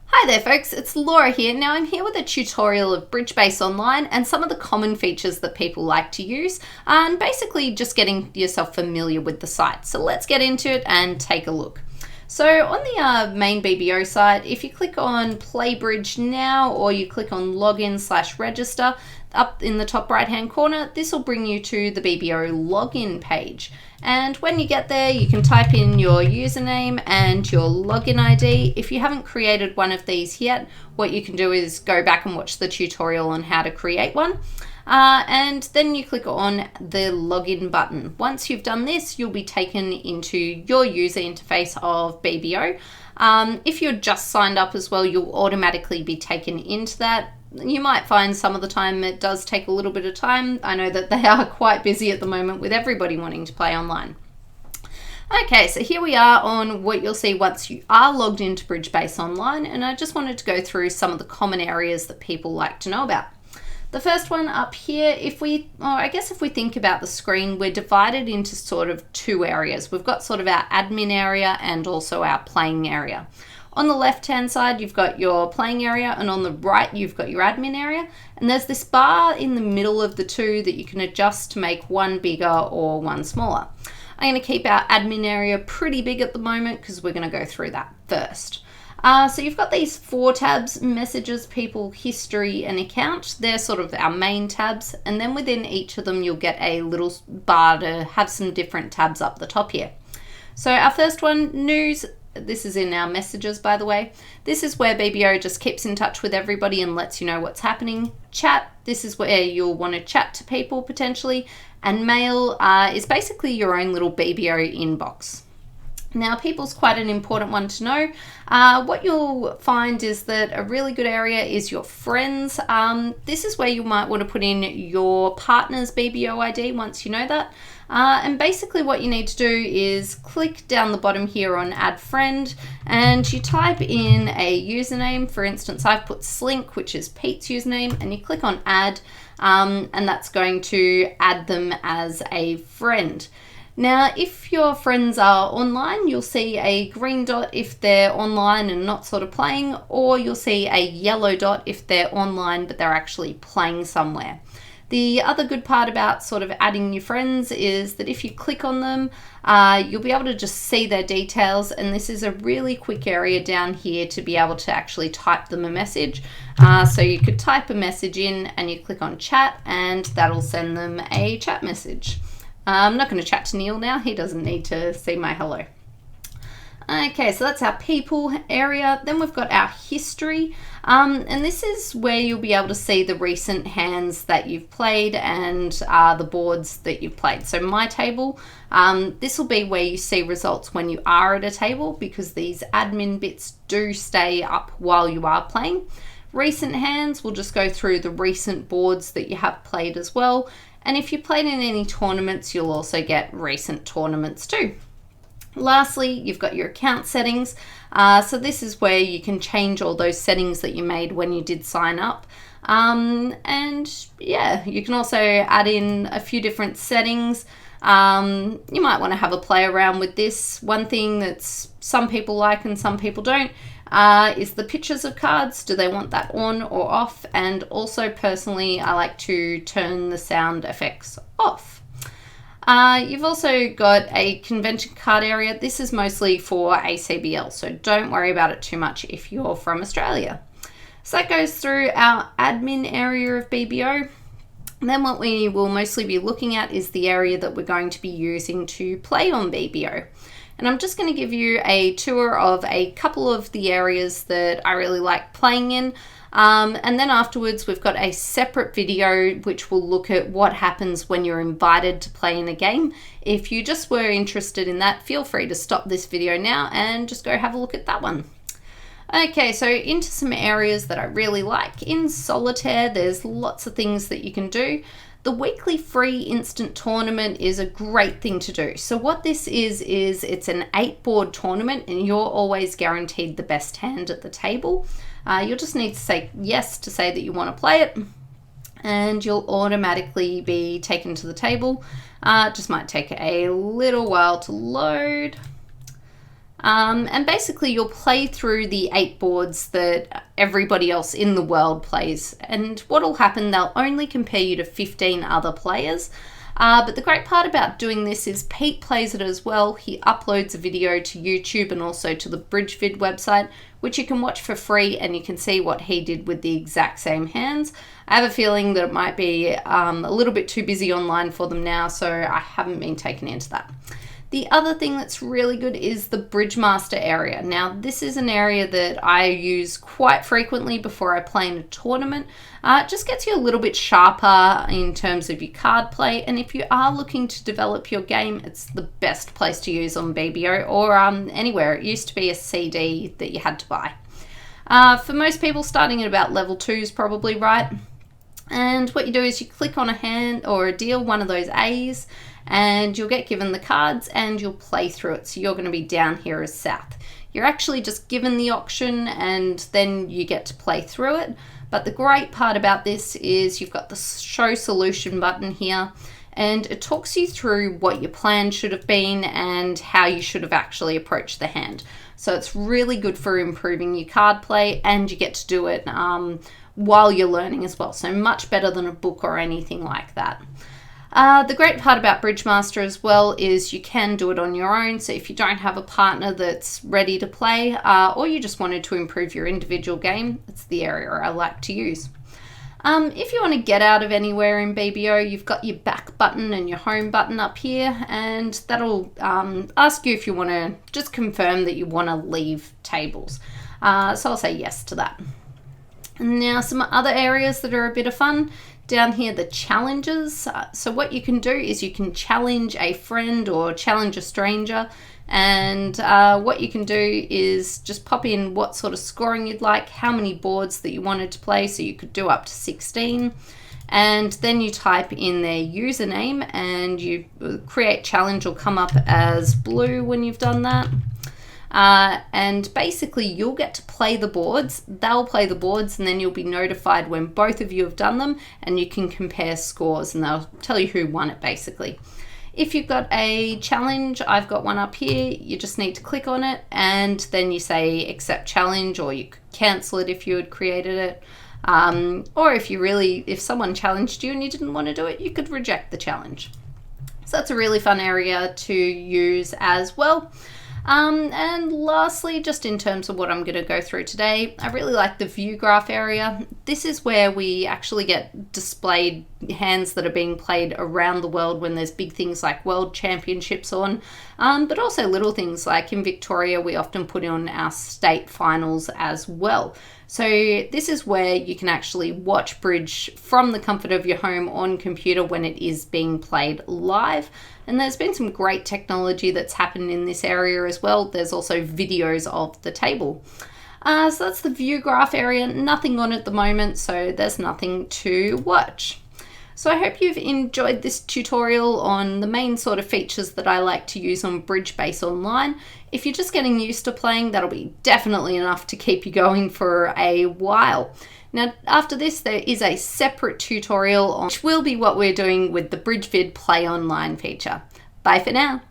Hi there folks, it's Laura here. Now I'm here with a tutorial of Bridgebase Online and some of the common features that people like to use and basically just getting yourself familiar with the site. So let's get into it and take a look. So on the main BBO site, if you click on Play Bridge Now or you click on Login/Register, up in the top right hand corner, this will bring you to the BBO login page. And when you get there, you can type in your username and your login ID. If you haven't created one of these yet, what you can do is go back and watch the tutorial on how to create one. And then you click on the login button. Once you've done this, you'll be taken into your user interface of BBO. If you're just signed up as well, you'll automatically be taken into that. You might find some of the time it does take a little bit of time. I know that they are quite busy at the moment with everybody wanting to play online. Okay, so here we are on what you'll see once you are logged into Bridgebase Online, and I just wanted to go through some of the common areas that people like to know about. The first one up here, if we think about the screen, we're divided into sort of two areas. We've got sort of our admin area and also our playing area. On the left-hand side, you've got your playing area, and on the right, you've got your admin area. And there's this bar in the middle of the two that you can adjust to make one bigger or one smaller. I'm going to keep our admin area pretty big at the moment because we're going to go through that first. So you've got these four tabs: messages, people, history, and account. They're sort of our main tabs. And then within each of them, you'll get a little bar to have some different tabs up the top here. So our first one, news. This is in our messages, by the way. This is where BBO just keeps in touch with everybody and lets you know what's happening. Chat, this is where you'll want to chat to people potentially. And mail is basically your own little BBO inbox. Now, people's quite an important one to know. What you'll find is that a really good area is your friends. This is where you might want to put in your partner's BBO ID once you know that. And basically what you need to do is click down the bottom here on add friend, and you type in a username. For instance, I've put Slink, which is Pete's username, and you click on add, and that's going to add them as a friend. Now, if your friends are online, you'll see a green dot if they're online and not sort of playing, or you'll see a yellow dot if they're online but they're actually playing somewhere. The other good part about sort of adding your friends is that if you click on them, you'll be able to just see their details, and this is a really quick area down here to be able to actually type them a message. So you could type a message in and you click on chat, and that'll send them a chat message. I'm not going to chat to Neil now. He doesn't need to see my hello. Okay, so that's our people area. Then we've got our history. And this is where you'll be able to see the recent hands that you've played and the boards that you've played. So my table, this will be where you see results when you are at a table, because these admin bits do stay up while you are playing. Recent hands will just go through the recent boards that you have played as well. And if you played in any tournaments, you'll also get recent tournaments too. Lastly, you've got your account settings. So this is where you can change all those settings that you made when you did sign up. And yeah, you can also add in a few different settings. You might want to have a play around with this. One thing that some people like and some people don't is the pictures of cards. Do they want that on or off? And also personally, I like to turn the sound effects off. You've also got a convention card area. This is mostly for ACBL, so don't worry about it too much if you're from Australia. So that goes through our admin area of BBO. And then what we will mostly be looking at is the area that we're going to be using to play on BBO. And I'm just going to give you a tour of a couple of the areas that I really like playing in. And then afterwards, we've got a separate video which will look at what happens when you're invited to play in a game. If you just were interested in that, feel free to stop this video now and just go have a look at that one. Okay, so into some areas that I really like. In Solitaire, there's lots of things that you can do. The weekly free instant tournament is a great thing to do. So what this is it's an 8-board tournament, and you're always guaranteed the best hand at the table. You'll just need to say yes to say that you want to play it, and you'll automatically be taken to the table. It just might take a little while to load. And basically you'll play through the 8 boards that everybody else in the world plays. And what'll happen, they'll only compare you to 15 other players. But the great part about doing this is Pete plays it as well. He uploads a video to YouTube and also to the BridgeVid website, which you can watch for free, and you can see what he did with the exact same hands. I have a feeling that it might be a little bit too busy online for them now, so I haven't been taken into that. The other thing that's really good is the Bridgemaster area. Now, this is an area that I use quite frequently before I play in a tournament. It just gets you a little bit sharper in terms of your card play, and if you are looking to develop your game, it's the best place to use on BBO or anywhere. It used to be a CD that you had to buy. For most people, starting at about level 2 is probably right. And what you do is you click on a hand or a deal, one of those A's, and you'll get given the cards and you'll play through it. So you're going to be down here as South. You're actually just given the option and then you get to play through it. But the great part about this is you've got the show solution button here, and it talks you through what your plan should have been and how you should have actually approached the hand. So it's really good for improving your card play, and you get to do it while you're learning as well. So much better than a book or anything like that. The great part about Bridgemaster as well is you can do it on your own. So if you don't have a partner that's ready to play, or you just wanted to improve your individual game, it's the area I like to use. If you want to get out of anywhere in BBO, you've got your back button and your home button up here, and that'll ask you if you want to just confirm that you want to leave tables. So I'll say yes to that. Now, some other areas that are a bit of fun. Down here, the challenges. So what you can do is you can challenge a friend or challenge a stranger. And what you can do is just pop in what sort of scoring you'd like, how many boards that you wanted to play. So you could do up to 16. And then you type in their username and you create challenge will come up as blue when you've done that. And basically you'll get to play the boards, they'll play the boards, and then you'll be notified when both of you have done them, and you can compare scores and they'll tell you who won it basically. If you've got a challenge, I've got one up here, you just need to click on it and then you say accept challenge, or you could cancel it if you had created it. Or if someone challenged you and you didn't want to do it, you could reject the challenge. So that's a really fun area to use as well. And lastly, just in terms of what I'm going to go through today, I really like the view graph area. This is where we actually get displayed hands that are being played around the world when there's big things like world championships on, but also little things like in Victoria, we often put on our state finals as well. So this is where you can actually watch bridge from the comfort of your home on computer when it is being played live. And there's been some great technology that's happened in this area as well. There's also videos of the table. So that's the view graph area. Nothing on at the moment, so there's nothing to watch. So I hope you've enjoyed this tutorial on the main sort of features that I like to use on Bridgebase Online. If you're just getting used to playing, that'll be definitely enough to keep you going for a while. Now, after this, there is a separate tutorial which will be what we're doing with the BridgeVid Play Online feature. Bye for now.